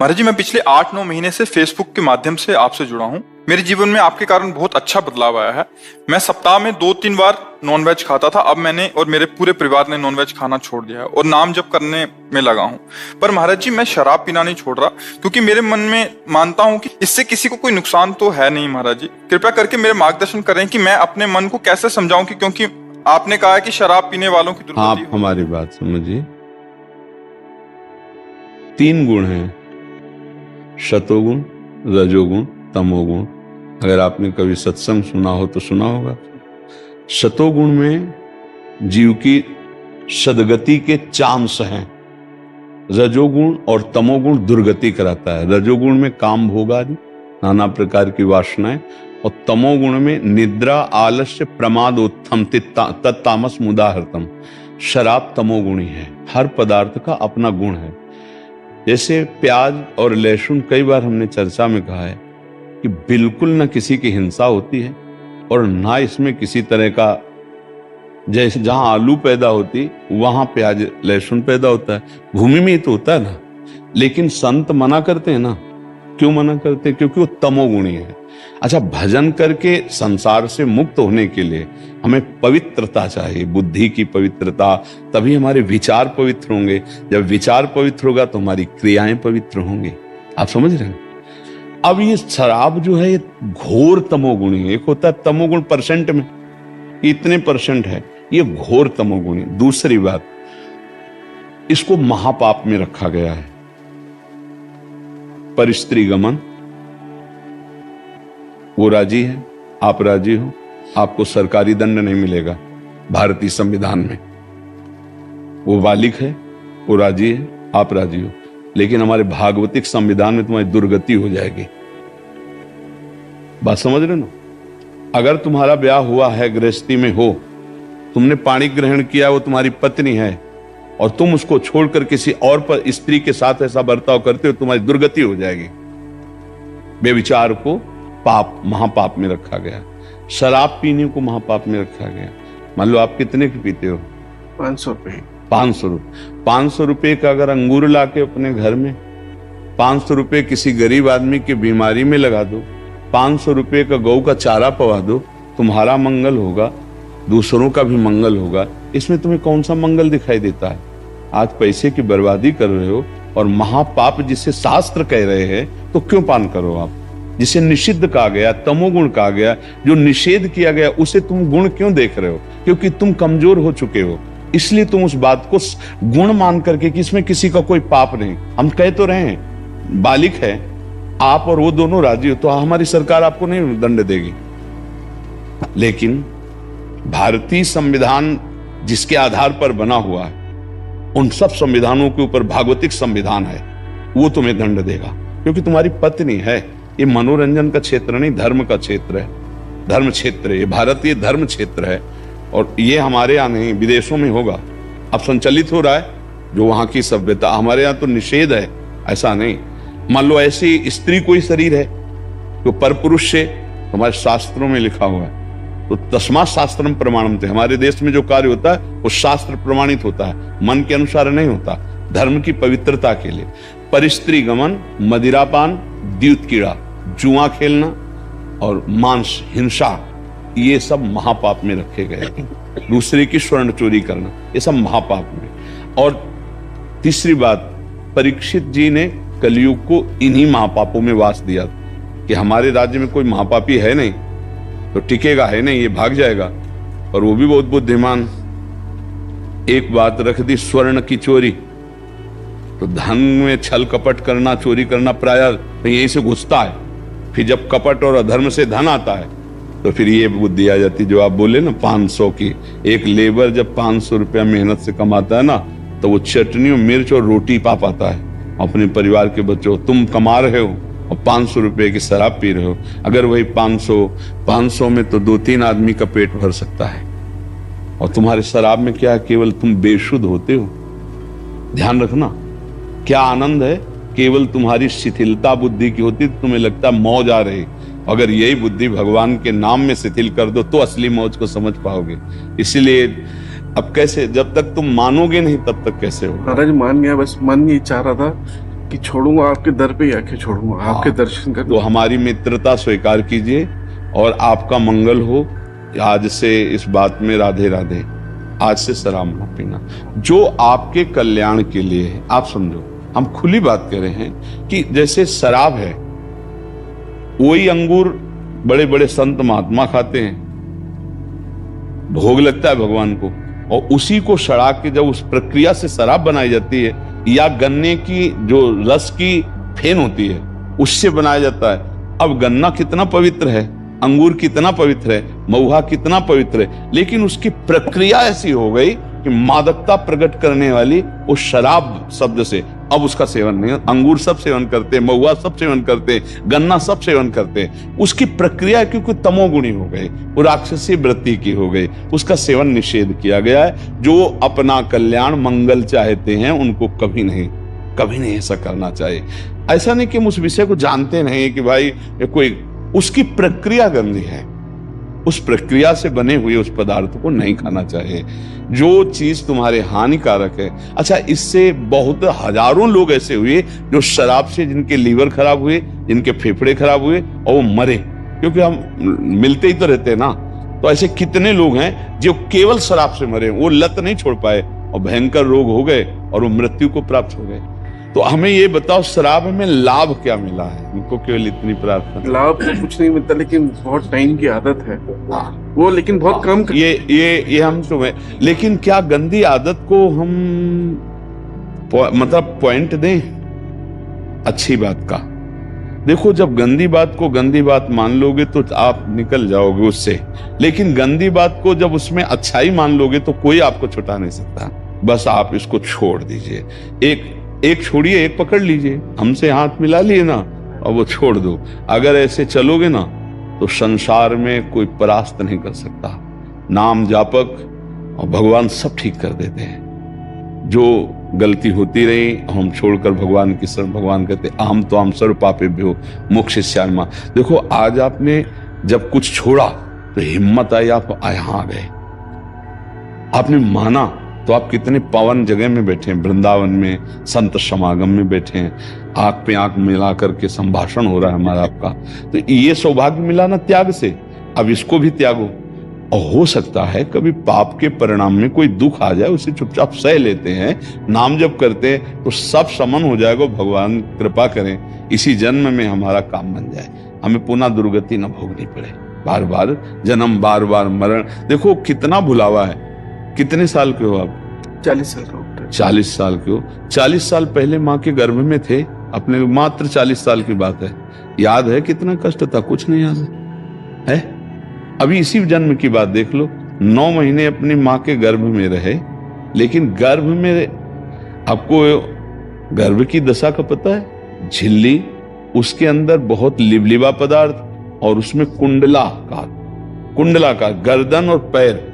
महाराज जी, मैं पिछले 8-9 महीने से फेसबुक के माध्यम से आपसे जुड़ा हूँ। मेरे जीवन में आपके कारण बहुत अच्छा बदलाव आया है। मैं सप्ताह में 2-3 बार नॉनवेज खाता था, अब मैंने और मेरे पूरे परिवार ने नॉनवेज खाना छोड़ दिया है और नाम जप करने में लगा हूँ। पर महाराज जी, मैं शराब पीना नहीं छोड़ रहा, क्योंकि मेरे मन में मानता हूँ कि इससे किसी को कोई नुकसान तो है नहीं। महाराज जी, कृपया करके मेरे मार्गदर्शन करें कि मैं अपने मन को कैसे समझाऊं कि क्योंकि आपने कहा है कि शराब पीने वालों की दुर्गति। आप हमारी बात समझिए। 3 गुण हैं, शतोगुण, रजोगुण, तमोगुण। अगर आपने कभी सत्संग सुना हो तो सुना होगा। शतोगुण में जीव की सदगति के चांस हैं। रजोगुण और तमोगुण दुर्गति कराता है। रजोगुण में काम भोग आदि नाना प्रकार की वासनाएं, और तमोगुण में निद्रा, आलस्य, प्रमाद, उत्थम, तत्तामस मुदाहर्तम। शराब तमोगुणी है। हर पदार्थ का अपना गुण है। जैसे प्याज और लहसुन, कई बार हमने चर्चा में कहा है कि बिल्कुल न किसी की हिंसा होती है और ना इसमें किसी तरह का, जैसे जहां आलू पैदा होती वहां प्याज लहसुन पैदा होता है, भूमि में ही तो होता है ना। लेकिन संत मना करते हैं ना। क्यों मना करते हैं? क्योंकि वो तमोगुणी है। अच्छा, भजन करके संसार से मुक्त होने के लिए हमें पवित्रता चाहिए, बुद्धि की पवित्रता, तभी हमारे विचार पवित्र होंगे। जब विचार पवित्र होगा तो हमारी क्रियाएं पवित्र होंगी। आप समझ रहे हैं? अब ये शराब जो है ये घोर तमोगुणी है। एक होता है तमोगुण परसेंट में, इतने परसेंट है, ये घोर तमोगुणी। दूसरी बात, इसको महापाप में रखा गया है। परिस्त्री गमन, वो राजी है, आप राजी हो, आपको सरकारी दंड नहीं मिलेगा भारतीय संविधान में। वो बालिक है, वो राजी है, आप राजी हो, लेकिन हमारे भागवतिक संविधान में तुम्हारी दुर्गति हो जाएगी। बात समझ रहे ना? अगर तुम्हारा ब्याह हुआ है, गृहस्थी में हो, तुमने पाणी ग्रहण किया, वो तुम्हारी पत्नी है, और तुम उसको छोड़कर किसी और पर स्त्री के साथ ऐसा बर्ताव करते हो, तुम्हारी दुर्गति हो जाएगी। बेविचार को पाप, महापाप में रखा गया। शराब पीने को महापाप में रखा गया। मान लो आप कितने की पीते हो? 500 रुपए। 500 रुपए का अगर अंगूर लाके अपने घर में, 500 रुपए किसी गरीब आदमी की बीमारी में लगा दो, 500 रुपए का गौ का चारा पवा दो, तुम्हारा मंगल होगा, दूसरों का भी मंगल होगा। इसमें तुम्हें कौन सा मंगल दिखाई देता है? आज पैसे की बर्बादी कर रहे हो, और महापाप जिसे शास्त्र कह रहे हैं तो क्यों पान करो आप? जिसे निषिद्ध कहा गया, तमोगुण कहा गया, जो निषेध किया गया, उसे तुम गुण क्यों देख रहे हो? क्योंकि तुम कमजोर हो चुके हो, इसलिए तुम उस बात को गुण मान करके कि इसमें किसी का कोई पाप नहीं। हम कह तो रहे हैं, बालिक है, आप और वो दोनों राजी हो तो हमारी सरकार आपको नहीं दंड देगी। लेकिन भारतीय संविधान जिसके आधार पर बना हुआ है, उन सब संविधानों के ऊपर भागवतिक संविधान है, वो तुम्हें दंड देगा, क्योंकि तुम्हारी पत्नी है। ये मनोरंजन का क्षेत्र नहीं, धर्म का क्षेत्र है, धर्म क्षेत्र है। ये भारतीय धर्म क्षेत्र है, और ये हमारे यहाँ नहीं, विदेशों में होगा। अब संचालित हो रहा है जो वहां की सभ्यता। हमारे यहाँ तो निषेध है, ऐसा नहीं। मान लो ऐसी स्त्री कोई शरीर है जो परपुरुष से, हमारे शास्त्रों में लिखा हुआ है, तो तस्मात् शास्त्रम प्रमाणम थे। हमारे देश में जो कार्य होता है वो शास्त्र प्रमाणित होता है, मन के अनुसार नहीं होता, धर्म की पवित्रता के लिए। परिस्त्री गमन, मदिरापान, द्यूत कीड़ा, जुआ खेलना और मांस, हिंसा, ये सब महापाप में रखे गए। दूसरे की स्वर्ण चोरी करना, ये सब महापाप में। और तीसरी बात, परीक्षित जी ने कलयुग को इन्हीं महापापों में वास दिया कि हमारे राज्य में कोई महापापी है नहीं तो टिकेगा, है नहीं, ये भाग जाएगा। और वो भी बहुत बुद्धिमान। एक बात रख दी, स्वर्ण की चोरी, तो धन में छल कपट करना, चोरी करना प्रायः यहीं से घुसता है। फिर जब कपट और अधर्म से धन आता है तो फिर ये बुद्धि आ जाती, जो आप बोले ना 500 की। एक लेबर जब 500 रुपया मेहनत से कमाता है ना, तो वो चटनी और मिर्च और रोटी पा पाता है अपने परिवार के बच्चों। तुम कमा रहे हो और 500 रुपए की शराब पी रहे हो। अगर वही 500 में तो 2-3 आदमी का पेट भर सकता है। और तुम्हारे शराब में क्या है? केवल तुम बेशुद्ध होते हो। ध्यान रखना, क्या आनंद है। केवल तुम्हारी शिथिलता बुद्धि की होती तो तुम्हें लगता मौज आ रही। अगर यही बुद्धि भगवान के नाम में शिथिल कर दो तो असली मौज को समझ पाओगे। इसलिए अब कैसे, जब तक तुम मानोगे नहीं तब तक कैसे होगा? महाराज मान गया, बस मन ये चाह रहा था कि छोड़ूंगा, आपके दर पे ही आके छोड़ूंगा, आपके दर्शन कर। तो हमारी मित्रता स्वीकार कीजिए और आपका मंगल हो। आज से इस बात में राधे राधे। आज से शराब ना पीना, जो आपके कल्याण के लिए है। आप समझो, हम खुली बात कर रहे हैं कि जैसे शराब है, वही अंगूर बड़े बड़े संत महात्मा खाते हैं, भोग लगता है भगवान को, और उसी को सड़ा के जब उस प्रक्रिया से शराब बनाई जाती है, या गन्ने की जो रस की फेन होती है उससे बनाया जाता है। अब गन्ना कितना पवित्र है, अंगूर कितना पवित्र है, महुआ कितना पवित्र है, लेकिन उसकी प्रक्रिया ऐसी हो गई कि मादकता प्रकट करने वाली उस शराब शब्द से अब उसका सेवन नहीं। अंगूर सब सेवन करते हैं, महुआ सब सेवन करते हैं, गन्ना सब सेवन करते हैं। उसकी प्रक्रिया क्योंकि तमोगुणी हो गई, वो राक्षसी वृत्ति की हो गई, उसका सेवन निषेध किया गया है। जो अपना कल्याण मंगल चाहते हैं उनको कभी नहीं ऐसा करना चाहिए। ऐसा नहीं कि हम उस विषय को जानते नहीं कि भाई कोई, उसकी प्रक्रिया गंदी है, उस प्रक्रिया से बने हुए उस पदार्थ को नहीं खाना चाहिए। जो चीज तुम्हारे हानिकारक है। अच्छा, इससे बहुत हजारों लोग ऐसे हुए जो शराब से जिनके लीवर खराब हुए, जिनके फेफड़े खराब हुए और वो मरे, क्योंकि हम मिलते ही तो रहते हैं ना। तो ऐसे कितने लोग हैं जो केवल शराब से मरे, वो लत नहीं छोड़ पाए और भयंकर रोग हो गए और वो मृत्यु को प्राप्त हो गए। तो हमें ये बताओ, शराब में लाभ क्या मिला है? उनको केवल इतनी प्रार्थना। लाभ तो कुछ नहीं मिलता, लेकिन बहुत टाइम की आदत है वो, लेकिन बहुत कम। ये हम तुम्हें, लेकिन क्या गंदी आदत को हम मतलब पॉइंट दें अच्छी बात का? देखो, जब गंदी बात को गंदी बात मान लोगे तो आप निकल जाओगे उससे, लेकिन गंदी बात को जब उसमें अच्छाई मान लोगे तो कोई आपको छुटा नहीं सकता। बस आप इसको छोड़ दीजिए, एक छोड़िए, एक पकड़ लीजिए, हमसे हाथ मिला लिए ना और वो छोड़ दो। अगर ऐसे चलोगे ना तो संसार में कोई परास्त नहीं कर सकता। नाम जापक और भगवान सब ठीक कर देते हैं। जो गलती होती रही हम छोड़कर भगवान की शरण, भगवान कहते अहम तो हम सर्व पापेभ्यो मोक्षयिष्यामि। देखो, आज आपने जब कुछ छोड़ा तो हिम्मत आई, आप यहाँ आ गए, आपने माना, तो आप कितने पावन जगह में बैठे हैं, वृंदावन में संत समागम में बैठे हैं, आंख पे आंख मिला करके संभाषण हो रहा है हमारा आपका। तो ये सौभाग्य मिला ना त्याग से, अब इसको भी त्यागो। और हो सकता है कभी पाप के परिणाम में कोई दुख आ जाए, उसे चुपचाप सह लेते हैं, नाम जप करते हैं तो सब समन हो जाएगा। भगवान कृपा करें इसी जन्म में हमारा काम बन जाए, हमें पुनः दुर्गति न भोगनी पड़े, बार बार जन्म, बार बार मरण। देखो कितना भुलावा है। कितने साल के हो आप? 40 साल का। 40 साल के हो। 40 साल पहले माँ के गर्भ में थे अपने, मात्र 40 साल की बात है। याद है कितना कष्ट था? कुछ नहीं याद है? अभी इसी जन्म की बात देख लो, 9 महीने अपनी माँ के गर्भ में रहे, लेकिन गर्भ में आपको गर्भ की दशा का पता है? झिल्ली, उसके अंदर बहुत लिबलिबा पदार्थ और उसमें कुंडलाकार गर्दन और पैर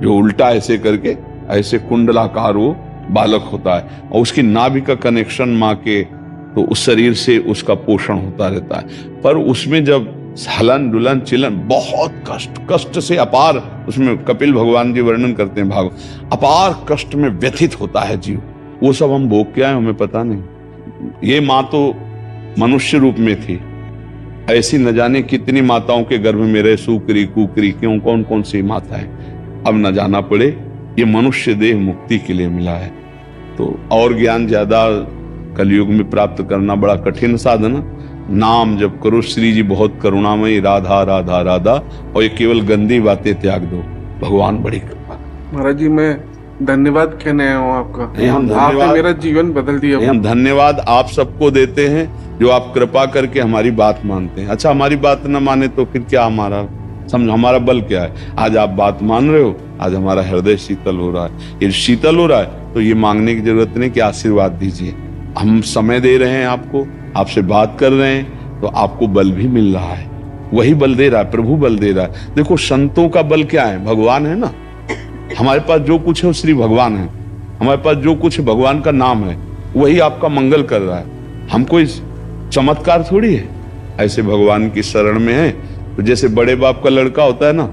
जो उल्टा ऐसे करके ऐसे कुंडलाकार वो बालक होता है, और उसकी नाभि का कनेक्शन माँ के, तो उस शरीर से उसका पोषण होता रहता है। पर उसमें जब हलन डुलन चिलन, बहुत कष्ट से अपार, उसमें कपिल भगवान जी वर्णन करते हैं भाग, अपार कष्ट में व्यथित होता है जीव। वो सब हम भोग के आए, हमें पता नहीं। ये माँ तो मनुष्य रूप में थी, ऐसी न जाने कितनी माताओं के गर्भ में रहे, सुकरी कुकरी क्यों, कौन कौन सी माताएं, अब न जाना पड़े। ये मनुष्य देह मुक्ति के लिए मिला है। तो और ज्ञान ज्यादा कलयुग में प्राप्त करना बड़ा कठिन साधन। नाम जब करो, श्री जी बहुत करुणामयी, राधा राधा राधा, और ये केवल गंदी बातें त्याग दो, भगवान बड़ी कृपा। महाराज जी, मैं धन्यवाद कहने आया हूँ आपका। हम आपने मेरा जीवन बदल दिया। हम धन्यवाद आप सबको देते हैं जो आप कृपा करके हमारी बात मानते हैं। अच्छा, हमारी बात न माने तो फिर क्या हमारा समझो, हमारा बल क्या है? आज आप बात मान रहे हो, आज हमारा हृदय शीतल हो रहा है। ये शीतल हो रहा है तो ये मांगने की जरूरत नहीं कि आशीर्वाद दीजिए। हम समय दे रहे हैं आपको, आपसे बात कर रहे हैं, तो आपको बल भी मिल रहा है। वही बल दे रहा है, प्रभु बल दे रहा है। देखो, संतों का बल क्या है? भगवान है ना। हमारे पास जो कुछ है वो श्री भगवान है, हमारे पास जो कुछ है भगवान का नाम है, वही आपका मंगल कर रहा है। हम कोई चमत्कार थोड़ी है, ऐसे भगवान की शरण में है। तो जैसे बड़े बाप का लड़का होता है ना,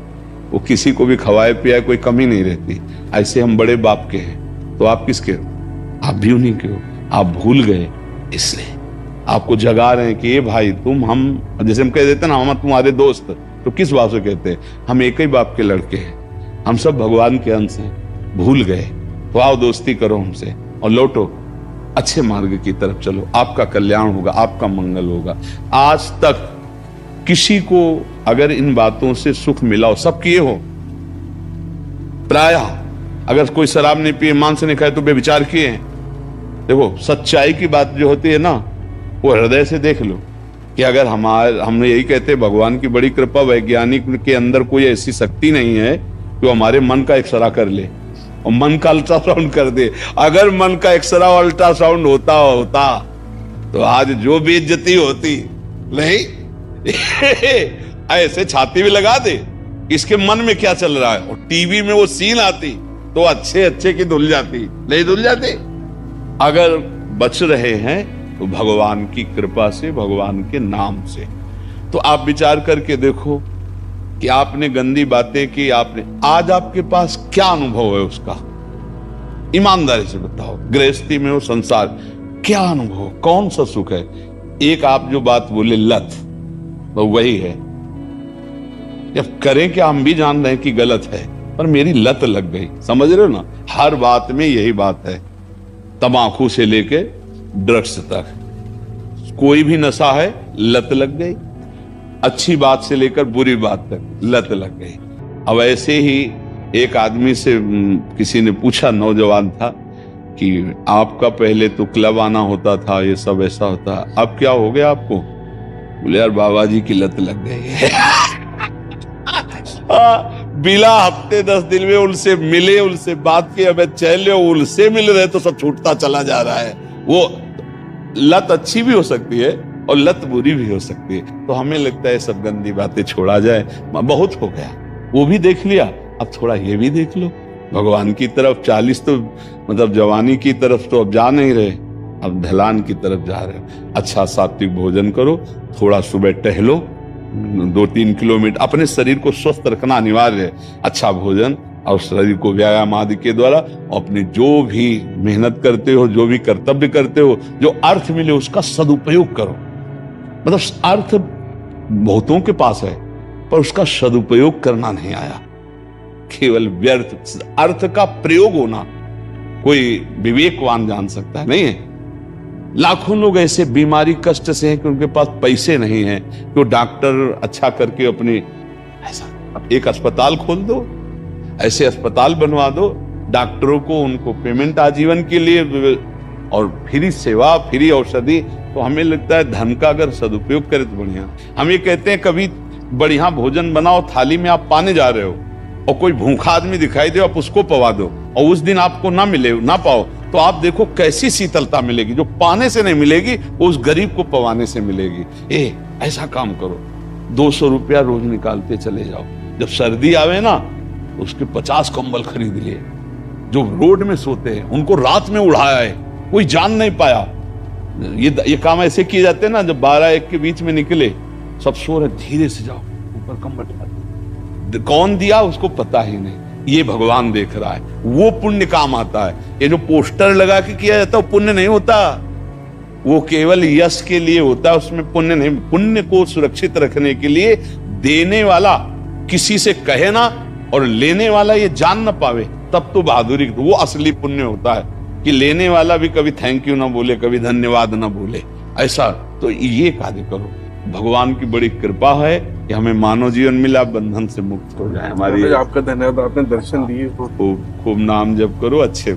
वो किसी को भी खवाए पियाए, कोई कमी नहीं रहती, ऐसे हम बड़े बाप के हैं। तो आप किसके हो? आप भी उन्हीं के हो। आप भूल गए इसलिए आपको जगा रहे हैं कि ये भाई तुम हम, जैसे हम कह देते ना हम तुम्हारे दोस्त, तो किस बात से कहते हैं? हम एक ही बाप के लड़के हैं, हम सब भगवान के अंश हैं। भूल गए तो आओ दोस्ती करो हमसे और लौटो, अच्छे मार्ग की तरफ चलो, आपका कल्याण होगा, आपका मंगल होगा। आज तक किसी को अगर इन बातों से सुख मिला हो, सब किए हो, प्रायः अगर कोई शराब नहीं पिए, मांस नहीं खाए तो बेविचार किए हैं। देखो सच्चाई की बात जो होती है ना, वो हृदय से देख लो कि अगर हमने यही कहते हैं भगवान की बड़ी कृपा, वैज्ञानिक के अंदर कोई ऐसी शक्ति नहीं है कि वो हमारे मन का एक्सरा कर ले और मन का अल्ट्रासाउंड कर दे। अगर मन का एक्सरा और अल्ट्रासाउंड होता तो आज जो बेइज्जती होती नहीं ऐसे छाती भी लगा दे इसके मन में क्या चल रहा है, और टीवी में वो सीन आती तो अच्छे की धुल जाती, नहीं धुल जाती। अगर बच रहे हैं तो भगवान की कृपा से, भगवान के नाम से। तो आप विचार करके देखो कि आपने गंदी बातें की, आपने आज आपके पास क्या अनुभव है उसका, ईमानदारी से बताओ। गृहस्थी में हो, संसार, क्या अनुभव, कौन सा सुख है? एक आप जो बात बोले लत, तो वही है। जब करें क्या, हम भी जान रहे हैं कि गलत है, पर मेरी लत लग गई, समझ रहे हो ना? हर बात में यही बात है, तंबाकू से लेके ड्रग्स तक, कोई भी नशा है लत लग गई, अच्छी बात से लेकर बुरी बात तक लत लग गई। अब ऐसे ही एक आदमी से किसी ने पूछा, नौजवान था, कि आपका पहले तो क्लब आना होता था, ये सब ऐसा होता, अब क्या हो गया आपको? बोले यार बाबा जी की लत लग गई है। बिना हफ्ते 10 दिन में उनसे मिले, उनसे बात की, अब चले उनसे मिल रहे तो सब छूटता चला जा रहा है। वो लत अच्छी भी हो सकती है और लत बुरी भी हो सकती है। तो हमें लगता है सब गंदी बातें छोड़ा जाए, बहुत हो गया, वो भी देख लिया, अब थोड़ा ये भी देख लो भगवान की तरफ। 40 तो मतलब जवानी की तरफ तो अब जा नहीं रहे, अब ढलान की तरफ जा रहे हो। अच्छा सात्विक भोजन करो, थोड़ा सुबह टहलो, 2-3 किलोमीटर, अपने शरीर को स्वस्थ रखना अनिवार्य है। अच्छा भोजन और शरीर को व्यायाम आदि के द्वारा अपने जो भी मेहनत करते हो, जो भी कर्तव्य करते हो, जो अर्थ मिले उसका सदुपयोग करो। मतलब अर्थ बहुतों के पास है पर उसका सदुपयोग करना नहीं आया, केवल व्यर्थ। अर्थ का प्रयोग होना कोई विवेकवान जान सकता है, नहीं है। लाखों लोग ऐसे बीमारी कष्ट से हैं कि उनके पास पैसे नहीं हैं कि वो डॉक्टर अच्छा करके अपनी ऐसा एक अस्पताल खोल दो, ऐसे अस्पताल बनवा दो, डॉक्टरों को उनको पेमेंट आजीवन के लिए और फ्री सेवा, फ्री औषधि। तो हमें लगता है धन का अगर सदुपयोग करें तो बढ़िया। हम ये कहते हैं कभी बढ़िया भोजन बनाओ, थाली में आप पाने जा रहे हो और कोई भूखा आदमी दिखाई दे, आप उसको पवा दो, और उस दिन आपको ना मिले, ना पाओ, तो आप देखो कैसी शीतलता मिलेगी, जो पाने से नहीं मिलेगी वो उस गरीब को पवाने से मिलेगी। ऐसा काम करो, 200 रुपया रोज निकालते चले जाओ। जब सर्दी आवे ना तो उसके 50 कंबल खरीद लिए। जो रोड में सोते हैं उनको रात में उड़ाया है, कोई जान नहीं पाया। ये काम ऐसे किए जाते हैं ना, जब 12-1 के बीच में निकले, सब सो रहे, धीरे से जाओ, ऊपर कंबल डाल, कौन दिया उसको पता ही नहीं, ये भगवान देख रहा है, वो पुण्य काम आता है। ये जो पोस्टर लगा के किया जाता है वो पुण्य नहीं होता, वो केवल यश के लिए होता है, उसमें पुण्य नहीं। पुण्य को सुरक्षित रखने के लिए देने वाला किसी से कहे ना और लेने वाला ये जान ना पावे, तब तो बहादुरी, वो असली पुण्य होता है कि लेने वाला भी कभी थैंक यू ना बोले, कभी धन्यवाद ना बोले। ऐसा तो ये कार्य करो। भगवान की बड़ी कृपा है कि हमें मानव जीवन मिला, बंधन से मुक्त हो जाए हमारी। आपका धन्यवाद, आपने दर्शन दिए। खूब नाम जप करो, अच्छे